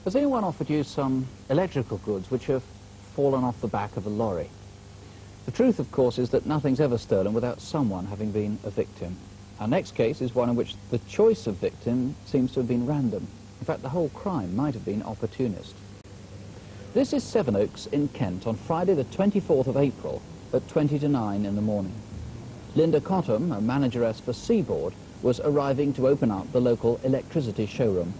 Has anyone offered you some electrical goods which have fallen off the back of a lorry? The truth, of course, is that nothing's ever stolen without someone having been a victim. Our next case is one in which the choice of victim seems to have been random. In fact, the whole crime might have been opportunist. This is Sevenoaks in Kent on Friday the 24th of April at 20 to 9 in the morning. Linda Cottam, a manageress for Seeboard, was arriving to open up the local electricity showroom.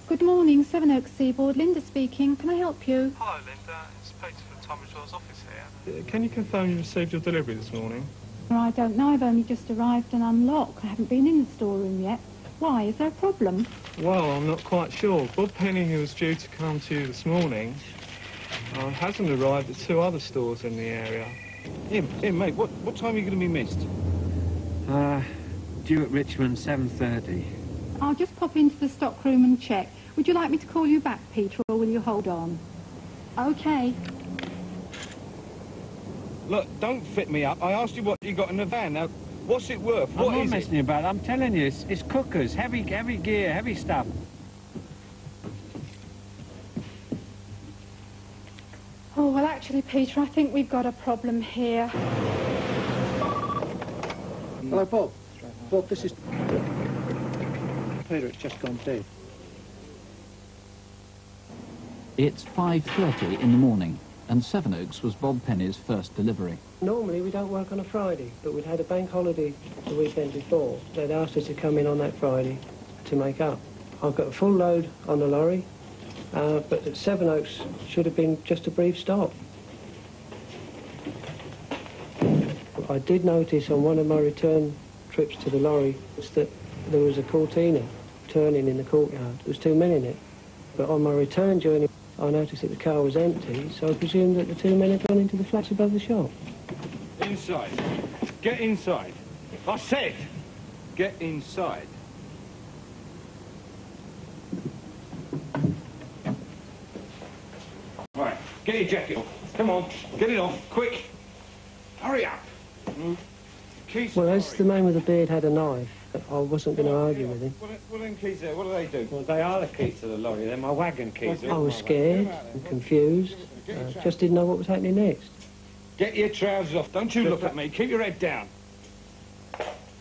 Good morning, Sevenoaks Seeboard. Linda speaking. Can I help you? Hello, Linda. It's Peter from Thomas Well's office here. Can you confirm you received your delivery this morning? I don't know. I've only just arrived and unlocked. I haven't been in the storeroom yet. Why? Is there a problem? Well, I'm not quite sure. Bob Penny, who was due to come to you this morning, hasn't arrived at 2 other stores in the area. Ian, mate, what time are you going to be missed? Due at Richmond, 7:30. I'll just pop into the stockroom and check. Would you like me to call you back, Peter, or will you hold on? OK. Look, don't fit me up. I asked you what you got in the van. Now, what's it worth? What I'm not is messing you about. I'm telling you, it's cookers, heavy gear, heavy stuff. Oh, well, actually, Peter, I think we've got a problem here. Hello, Bob. Bob, this is... Peter, it's just gone dead. It's 5:30 in the morning, and Sevenoaks was Bob Penny's first delivery. Normally we don't work on a Friday, but we'd had a bank holiday the weekend before. They'd asked us to come in on that Friday to make up. I've got a full load on the lorry, but at Sevenoaks should have been just a brief stop. I did notice on one of my return trips to the lorry that there was a Cortina turning in the courtyard. There was 2 men in it. But on my return journey, I noticed that the car was empty, so I presumed that the 2 men had gone into the flats above the shop. Inside. Get inside. I said, get inside. Right, get your jacket off. Come on, get it off, quick. Hurry up. Keys. Well, as the man with the beard had a knife, I wasn't going to argue with him. What are them keys there? What do they do? Well, they are the keys to the lorry. They're my wagon keys. I was scared and confused. Just didn't know what was happening next. Get your trousers off. Don't you look at me. Keep your head down.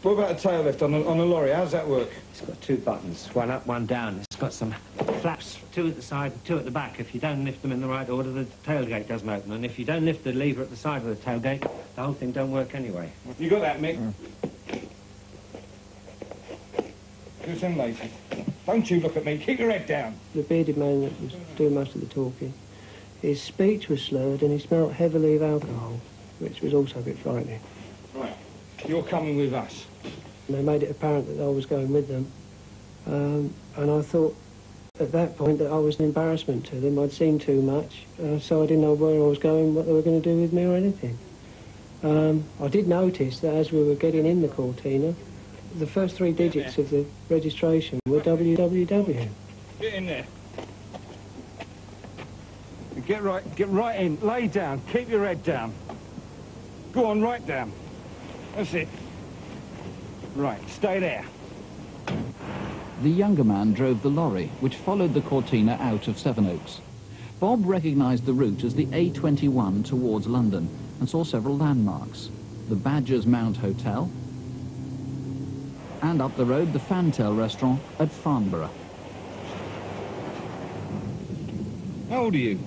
What about a tail lift on a lorry? How's that work? It's got 2 buttons, one up, one down. It's got some flaps, 2 at the side and 2 at the back. If you don't lift them in the right order, the tailgate doesn't open. And if you don't lift the lever at the side of the tailgate, the whole thing don't work anyway. You got that, Mick? Do some later. Don't you look at me. Keep your head down. The bearded man that was doing most of the talking, his speech was slurred and he smelt heavily of alcohol, which was also a bit frightening. Right. You're coming with us. And they made it apparent that I was going with them. And I thought at that point that I was an embarrassment to them. I'd seen too much, so I didn't know where I was going, what they were going to do with me or anything. I did notice that as we were getting in the Cortina, the first 3 digits of the registration were WWW. Get in there. Get right in. Lay down. Keep your head down. Go on, right down. That's it. Right, stay there. The younger man drove the lorry, which followed the Cortina out of Sevenoaks. Bob recognised the route as the A21 towards London and saw several landmarks. The Badger's Mount Hotel, and up the road, the Fantail restaurant at Farnborough. How old are you?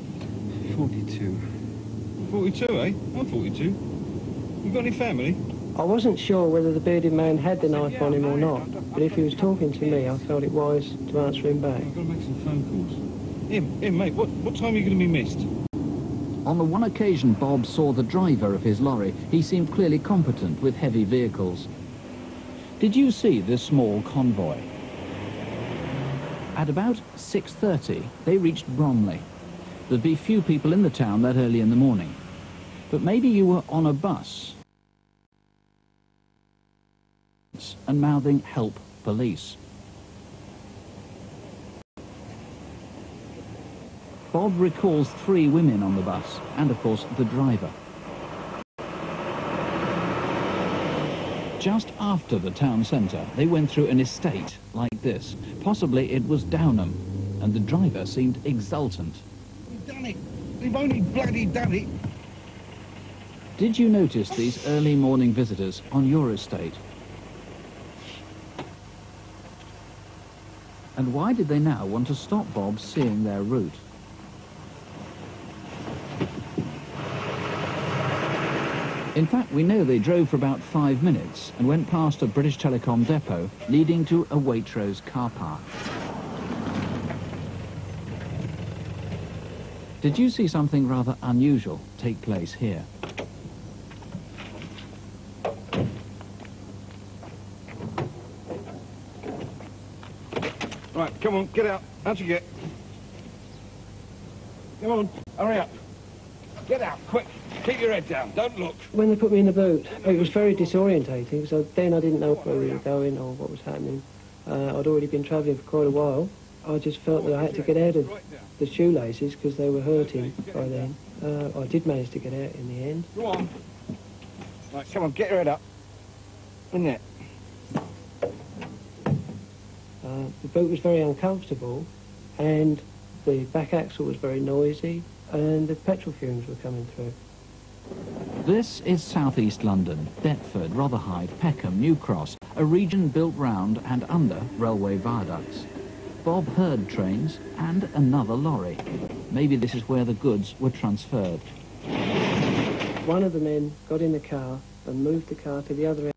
42. 42, eh? I'm 42. You got any family? I wasn't sure whether the bearded man had the knife on him or not, but if he was talking to me, I felt it wise to answer him back. I've got to make some phone calls. Ian, mate, what time are you going to be missed? On the one occasion Bob saw the driver of his lorry, he seemed clearly competent with heavy vehicles. Did you see this small convoy? At about 6:30, they reached Bromley. There'd be few people in the town that early in the morning. But maybe you were on a bus and mouthing help police. Bob recalls 3 women on the bus, and of course the driver. Just after the town centre, they went through an estate like this. Possibly it was Downham, and the driver seemed exultant. We've done it! We've only bloody done it! Did you notice these early morning visitors on your estate? And why did they now want to stop Bob seeing their route? In fact, we know they drove for about 5 minutes and went past a British Telecom depot leading to a Waitrose car park. Did you see something rather unusual take place here? Right, come on, get out. Out you get. Come on, hurry up. Get out, quick. Keep your head down, don't look. When they put me in the boot, it was very disorientating, so then I didn't know where we were going or what was happening. I'd already been travelling for quite a while. I just felt that I had to get out of the shoelaces because they were hurting by then. I did manage to get out in the end. Go on. Right, come on, get your head up. In there. The boot was very uncomfortable, and the back axle was very noisy, and the petrol fumes were coming through. This is southeast London, Deptford, Rotherhithe, Peckham, New Cross, a region built round and under railway viaducts. Bob heard trains and another lorry. Maybe this is where the goods were transferred. One of the men got in the car and moved the car to the other end.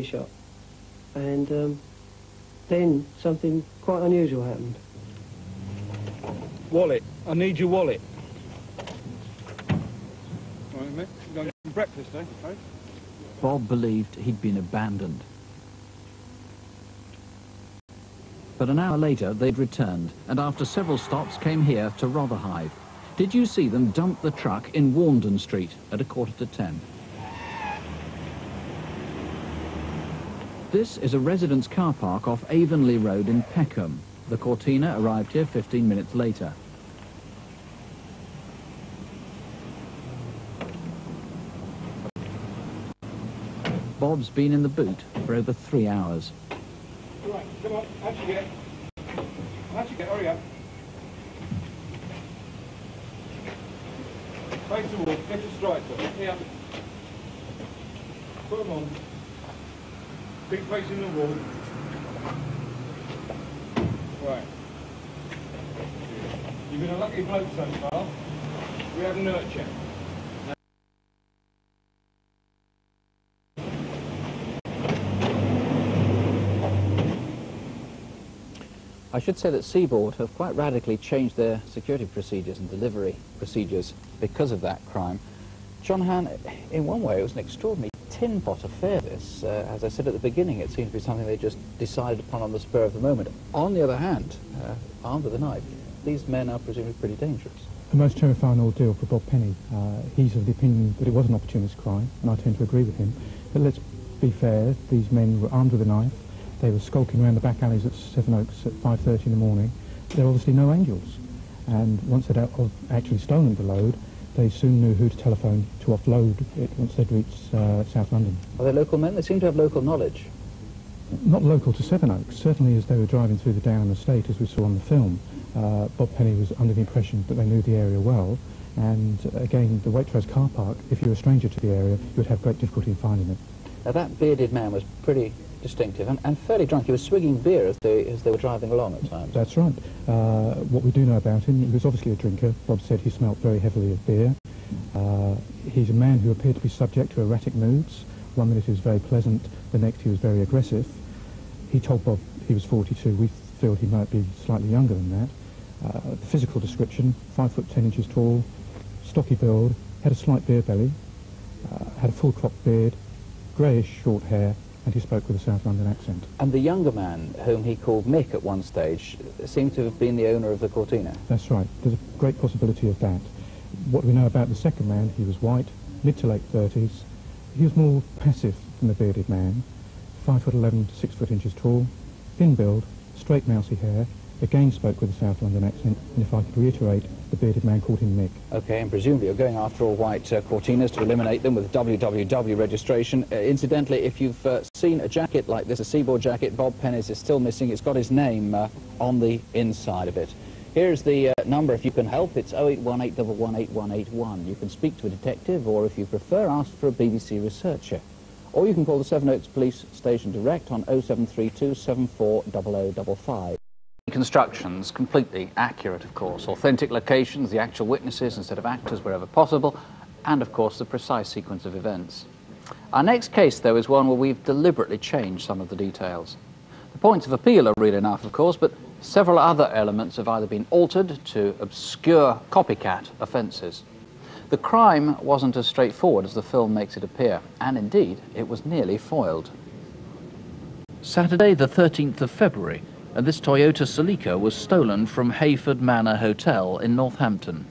Shop. And then something quite unusual happened. Wallet. I need your wallet. Right, mate. You're going to get breakfast, eh? Right? Bob believed he'd been abandoned. But an hour later, they'd returned, and after several stops came here to Rotherhithe. Did you see them dump the truck in Warndon Street at 9:45? This is a residence car park off Avonlea Road in Peckham. The Cortina arrived here 15 minutes later. Bob's been in the boot for over 3 hours. Right, come on, out you get. Out you get, hurry up. Face the wall, get your stripes up. Here. Put them on. Keep facing the wall. Right. You've been a lucky bloke so far. We have nurture. I should say that Seeboard have quite radically changed their security procedures and delivery procedures because of that crime. John Han, in one way, it was an extraordinary tin pot affair, this. As I said at the beginning, it seemed to be something they just decided upon on the spur of the moment. On the other hand, armed with a knife, these men are presumably pretty dangerous. The most terrifying ordeal for Bob Penny. He's of the opinion that it was an opportunist crime, and I tend to agree with him. But let's be fair, these men were armed with a knife. They were skulking around the back alleys at Sevenoaks at 5:30 in the morning. They're obviously no angels. And once they'd actually stolen the load, they soon knew who to telephone to offload it once they'd reached South London. Are they local men? They seem to have local knowledge. Not local to Sevenoaks. Certainly as they were driving through the Downham estate, as we saw on the film, Bob Penny was under the impression that they knew the area well. And again, the Waitrose car park, if you're a stranger to the area, you would have great difficulty in finding it. Now, that bearded man was pretty distinctive and fairly drunk. He was swigging beer as they were driving along at times. That's right. What we do know about him, he was obviously a drinker. Bob said he smelt very heavily of beer. He's a man who appeared to be subject to erratic moods. One minute he was very pleasant, the next he was very aggressive. He told Bob he was 42. We feel he might be slightly younger than that. The physical description, 5 foot 10 inches tall, stocky build, had a slight beer belly, had a full cropped beard, greyish short hair, and he spoke with a South London accent. And the younger man, whom he called Mick at one stage, seemed to have been the owner of the Cortina. That's right. There's a great possibility of that. What we know about the second man, he was white, mid to late 30s. He was more passive than the bearded man, 5'11" to 6 inches tall, thin build, straight mousy hair, again spoke with a South London accent, and if I could reiterate, the bearded man called him Mick. OK, and presumably you're going after all white Cortinas to eliminate them with WWW registration. Incidentally, if you've seen a jacket like this, a Seeboard jacket, Bob Pennis is still missing. It's got his name on the inside of it. Here's the number if you can help. It's 08181181881. You can speak to a detective, or if you prefer, ask for a BBC researcher. Or you can call the Seven Oaks Police Station direct on 0732 740055. Reconstructions, completely accurate, of course. Authentic locations, the actual witnesses instead of actors wherever possible, and, of course, the precise sequence of events. Our next case, though, is one where we've deliberately changed some of the details. The points of appeal are real enough, of course, but several other elements have either been altered to obscure copycat offences. The crime wasn't as straightforward as the film makes it appear, and indeed, it was nearly foiled. Saturday, the 13th of February, and this Toyota Celica was stolen from Hayford Manor Hotel in Northampton.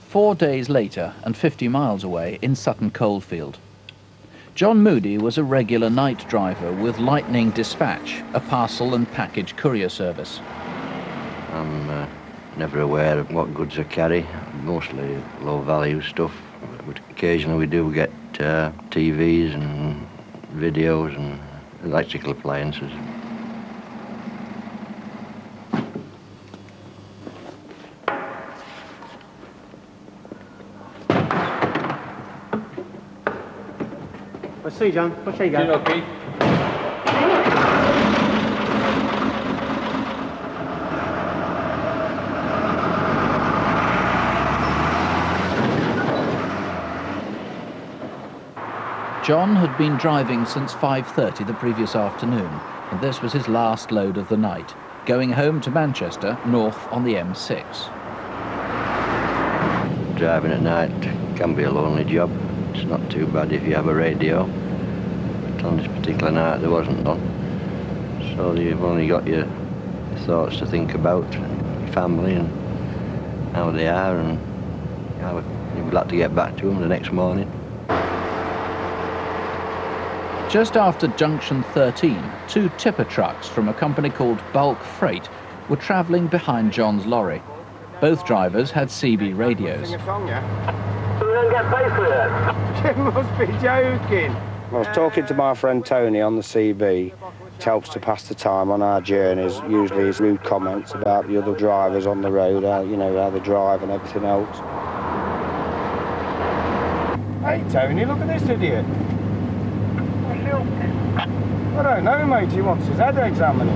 Four days later, and 50 miles away, in Sutton Coldfield. John Moody was a regular night driver with Lightning Dispatch, a parcel and package courier service. I'm never aware of what goods I carry, mostly low-value stuff. But occasionally we do get TVs and videos and electrical appliances. What's see, John? What's he got? Okay. 'John had been driving since 5:30 the previous afternoon, and this was his last load of the night, going home to Manchester, north on the M6. Driving at night can be a lonely job. It's not too bad if you have a radio, but on this particular night there wasn't none. So you've only got your thoughts to think about, your family and how they are, and how you'd like to get back to them the next morning. Just after junction 13, two tipper trucks from a company called Bulk Freight were travelling behind John's lorry. Both drivers had CB radios. So we don't get paid for that? You must be joking. I was talking to my friend Tony on the CB. It helps to pass the time on our journeys. Usually his rude comments about the other drivers on the road, you know, how they drive and everything else. Hey Tony, look at this idiot. I don't know, mate. He wants his head examining.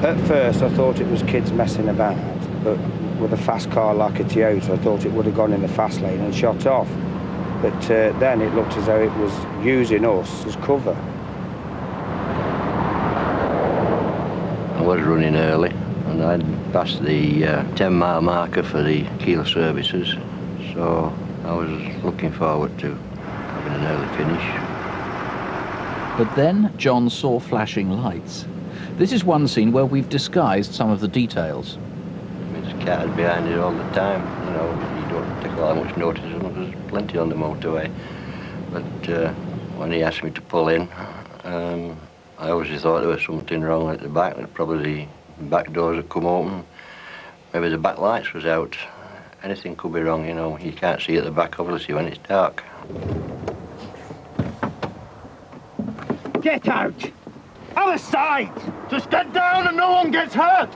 At first I thought it was kids messing about, but with a fast car like a Toyota I thought it would have gone in the fast lane and shot off. But then it looked as though it was using us as cover. I was running early and I'd passed the 10-mile marker for the Keel services, so I was looking forward to having an early finish. But then John saw flashing lights. This is one scene where we've disguised some of the details. There's cars behind it all the time, you know, you don't take all that much notice of them, there's plenty on the motorway. But when he asked me to pull in, I obviously thought there was something wrong at the back, that probably the back doors had come open, maybe the back lights was out. Anything could be wrong, you know, you can't see at the back obviously when it's dark. Get out! Other side! Just get down and no one gets hurt!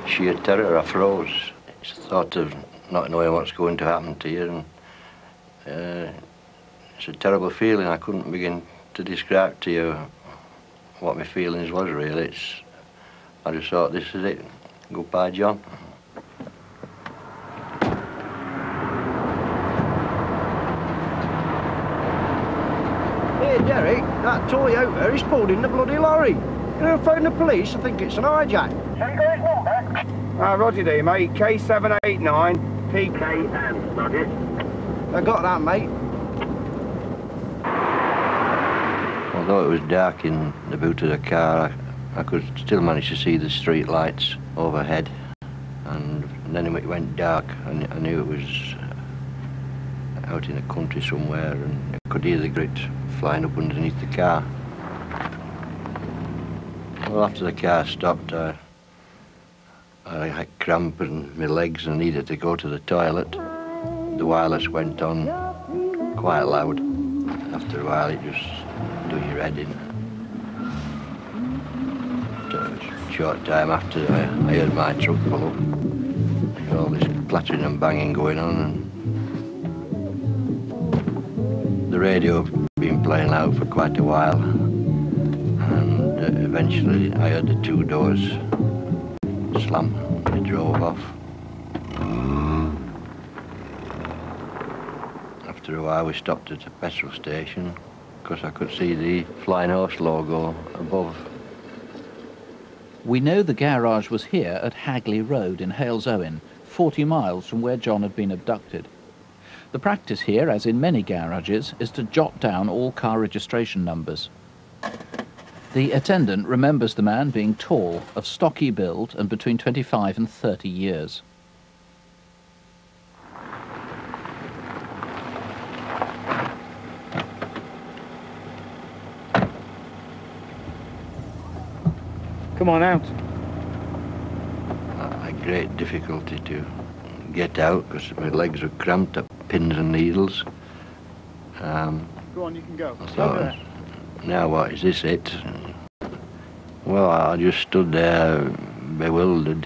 Sheer terror, I froze. It's the thought of not knowing what's going to happen to you, and it's a terrible feeling. I couldn't begin to describe to you what my feelings was really. I just thought, this is it. Goodbye, John. Derek, that Toyota is pulled in the bloody lorry. You know, phone the police, I think it's an hijack. Have you got his number? Roger there, mate. K789 PKM. Roger. I got that, mate. Although it was dark in the boot of the car, I could still manage to see the street lights overhead. And then it went dark, and I knew it was out in the country somewhere, and I could hear the grit flying up underneath the car. Well, after the car stopped, I had cramp in my legs and needed to go to the toilet. The wireless went on quite loud. After a while, it just do your head in. A short time after, I heard my truck pull up. All this clattering and banging going on, and the radio had been playing loud for quite a while, and eventually I heard the two doors slam. They drove off. After a while we stopped at a petrol station because I could see the Flying Horse logo above. We know the garage was here at Hagley Road in Halesowen, 40 miles from where John had been abducted. The practice here, as in many garages, is to jot down all car registration numbers. The attendant remembers the man being tall, of stocky build, and between 25 and 30 years. Come on out. I had great difficulty to get out because my legs were cramped up, pins and needles. Go on, you can go. I thought, now what, is this it? Well, I just stood there bewildered,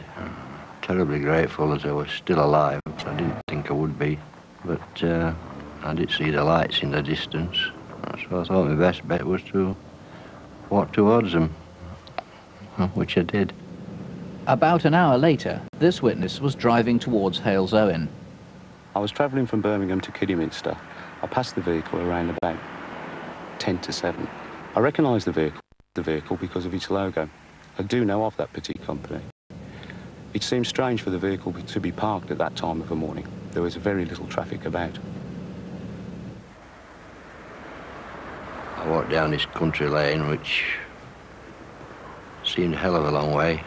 terribly grateful as I was still alive. I didn't think I would be, but I did see the lights in the distance, so I thought my best bet was to walk towards them, which I did. About an hour later, this witness was driving towards Halesowen. I was travelling from Birmingham to Kidderminster. I passed the vehicle around about 10 to 7. I recognised the vehicle because of its logo. I do know of that petite company. It seemed strange for the vehicle to be parked at that time of the morning. There was very little traffic about. I walked down this country lane, which seemed a hell of a long way.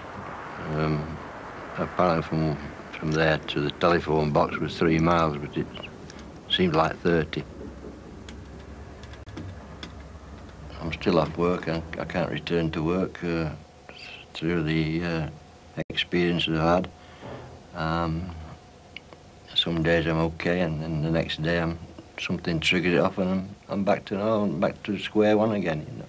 Apparently from there to the telephone box was 3 miles, but it seemed like 30. I'm still off work, and I can't return to work through the experiences I've had. Some days I'm okay, and then the next day something triggered it off, and I'm back to normal, back to square one again. You know.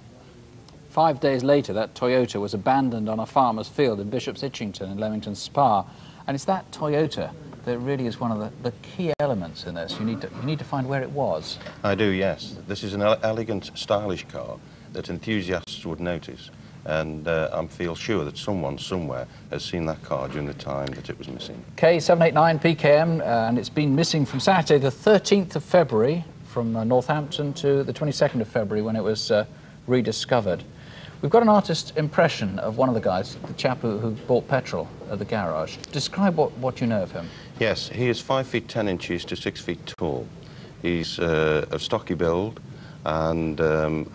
5 days later, that Toyota was abandoned on a farmer's field in Bishop's Itchington in Leamington Spa, and it's that Toyota that really is one of the key elements in this. You need to find where it was. I do, yes. This is an elegant, stylish car that enthusiasts would notice, and I feel sure that someone somewhere has seen that car during the time that it was missing. K789 PKM, and it's been missing from Saturday the 13th of February from Northampton to the 22nd of February when it was rediscovered. We've got an artist's impression of one of the guys, the chap who bought petrol at the garage. Describe what you know of him. Yes, he is 5 feet 10 inches to 6 feet tall. He's of stocky build and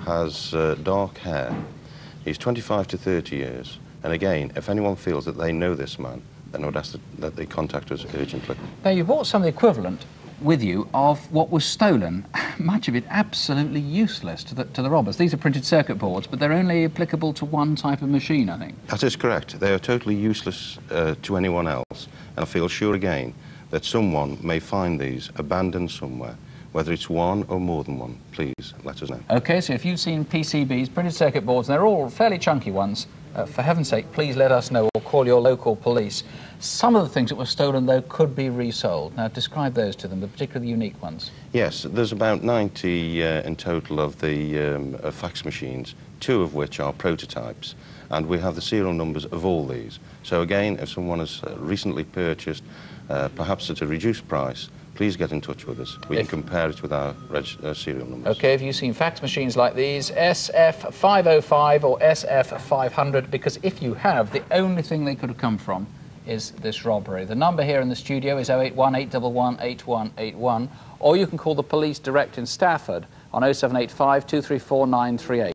has dark hair. He's 25 to 30 years. And again, if anyone feels that they know this man, then I would ask that they contact us urgently. Now, you bought some of the equivalent with you of what was stolen, much of it absolutely useless to the robbers. These are printed circuit boards, but they're only applicable to one type of machine, I think. That is correct. They are totally useless to anyone else. And I feel sure again that someone may find these abandoned somewhere. Whether it's one or more than one, please let us know. OK, so if you've seen PCBs, printed circuit boards, and they're all fairly chunky ones, for heaven's sake, please let us know or call your local police. Some of the things that were stolen, though, could be resold. Now, describe those to them, the particularly unique ones. Yes, there's about 90 in total of the fax machines, 2 of which are prototypes, and we have the serial numbers of all these. So again, if someone has recently purchased, perhaps at a reduced price, please get in touch with us. We can compare it with our serial numbers. OK, have you seen fax machines like these, SF505 or SF500? Because if you have, the only thing they could have come from is this robbery. The number here in the studio is 081 811 8181, or you can call the police direct in Stafford on 0785 234 938.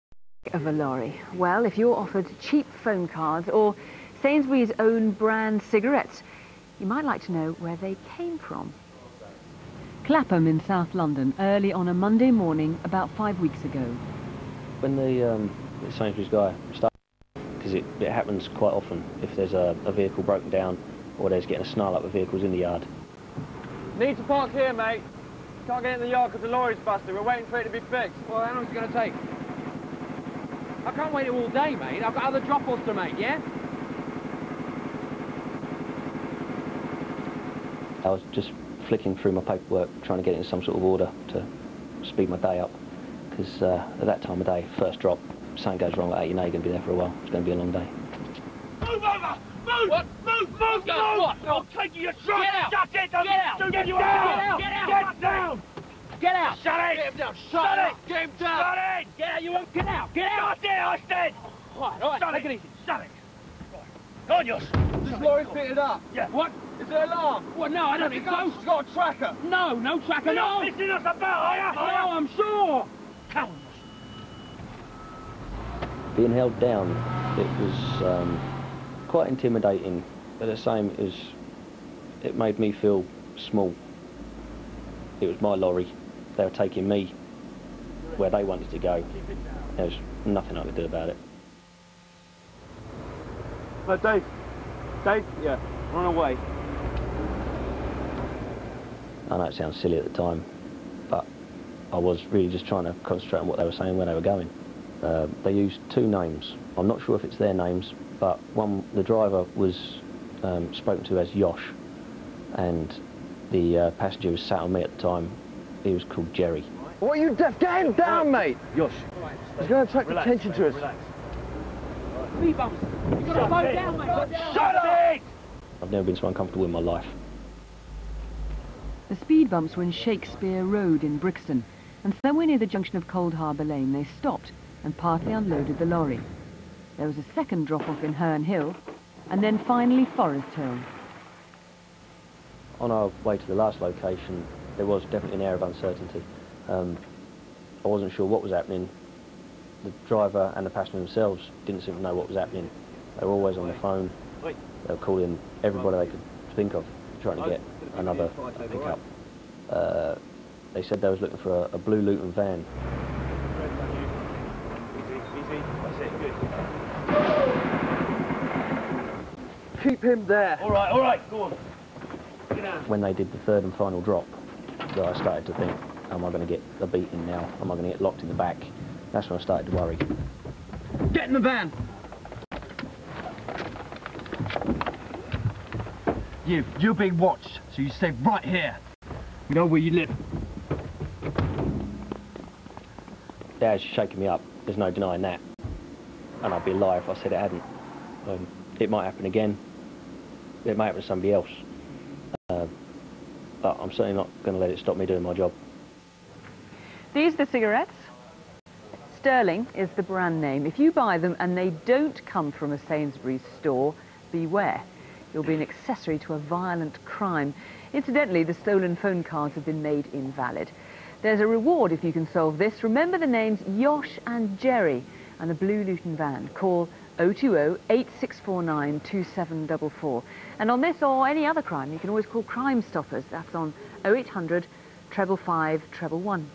Of a lorry. Well, if you're offered cheap phone cards or Sainsbury's own brand cigarettes, you might like to know where they came from. Clapham in South London, early on a Monday morning about 5 weeks ago. When the Sainsbury's guy started, because it happens quite often if there's a vehicle broken down or there's getting a snarl up with vehicles in the yard. Need to park here, mate. Can't get in the yard because the lorry's busted. We're waiting for it to be fixed. Well, how long is it going to take? I can't wait all day, mate. I've got other drop-offs to make, yeah? I was just flicking through my paperwork, trying to get it in some sort of order to speed my day up. Because at that time of day, first drop, something goes wrong like that, you know you're going to be there for a while. It's going to be a long day. Move over! Move! What? Move! Move! Move! What? I'll take you your truck! Get out! Shut it! Get out! Get down! Get out! Get down! Get out! Shut it! Get him down! Shut it! Get him down! Shut it! Get out! You won't get out! Get out! Shut it! I said! All right, take it easy. Shut it! Go on, Yosh! This lorry's fitted up. Yeah. What? Is there an alarm? What? No, I don't think so. It's got a tracker. No, no tracker, You're no. not missing us about, are you? No, I'm sure. Come on, Being held down, it was quite intimidating, but at the same it made me feel small. It was my lorry. They were taking me where they wanted to go. There was nothing I could do about it. Dave. Dave? Yeah, run away. I know it sounds silly at the time, but I was really just trying to concentrate on what they were saying, where they were going. They used two names. I'm not sure if it's their names, but the driver was spoken to as Yosh, and the passenger who sat on me at the time, he was called Jerry. What are you deaf? Get him down, mate! Yosh, he's going to attract attention to us. Speed bumps! You've got to slow down, mate! Shut up! I've never been so uncomfortable in my life. The speed bumps were in Shakespeare Road in Brixton, and somewhere near the junction of Cold Harbour Lane they stopped and partly unloaded the lorry. There was a second drop-off in Herne Hill, and then finally Forest Hill. On our way to the last location, there was definitely an air of uncertainty. I wasn't sure what was happening. The driver and the passenger themselves didn't seem to know what was happening. They were always on the phone. They were calling everybody they could think of, trying to get another pickup. They said they was looking for a blue Luton van. Keep him there. All right, go on. Get down. When they did the third and final drop, that I started to think, am I going to get a beating now? Am I going to get locked in the back? That's when I started to worry. Get in the van. You're being watched, so you stay right here. You know where you live. Dad's shaking me up, there's no denying that. And I'd be a liar if I said it hadn't. It might happen again. It might happen to somebody else. But I'm certainly not going to let it stop me doing my job. These are the cigarettes. Sterling is the brand name. If you buy them and they don't come from a Sainsbury's store, beware. You'll be an accessory to a violent crime. Incidentally, the stolen phone cards have been made invalid. There's a reward if you can solve this. Remember the names Yosh and Jerry and the blue Luton van. Call 020-8649 2744. And on this or any other crime, you can always call Crime Stoppers. That's on 0800 555 111.